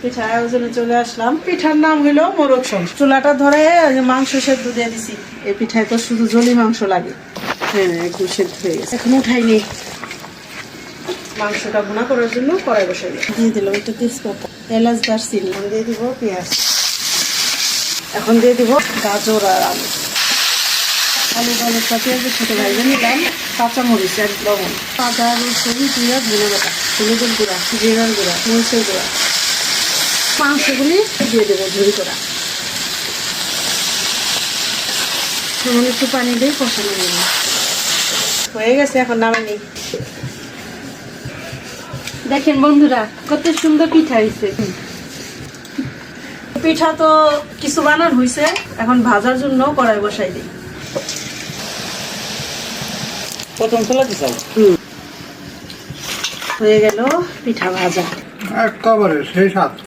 পিঠা আয়োজনে চলে আসলাম। পিঠার নাম হইলো মোরগ সং। চুলাটা ধরে মাংস সেদ্ধ দিয়ে দিছি। এই পিঠায় তো শুধু জলি মাংস লাগে। হ্যাঁ, একটু সেদ্ধ হয়ে গেছে, এখন উঠাইনি। মাংসটা ভুনা করার জন্য কড়াই বসাই দিয়ে দিলাম একটু তেজপাতা, এলাচ, দারচিনি। দিয়ে দিব পেঁয়াজ, এখন দিয়ে দিব গাজর আর আলু। আলুটা পেঁয়াজের সাথে ভাজে নিলাম। কাঁচামরিচ আর লবণ, আদা, রসুন, পেঁয়াজ, ধনে বাটা, হলুদের গুঁড়া, জিরার গুঁড়া, মরিচের গুঁড়া। মাংসগুলি দিয়ে দেবো ঝুড়ি করা। যেমন একটু পানি দিয়ে কষানো নেব। হয়ে গেছে, এখন নামে নেই। দেখেন বন্ধুরা, কত সুন্দর পিঠা হয়েছে। পিঠা তো কিছু বানার হয়েছে, এখন ভাজার জন্য কড়াই বসাই দিই। প্রথম চলা দিছ হয়ে গেল পিঠা ভাজা। একেবারে সেই স্বাদ।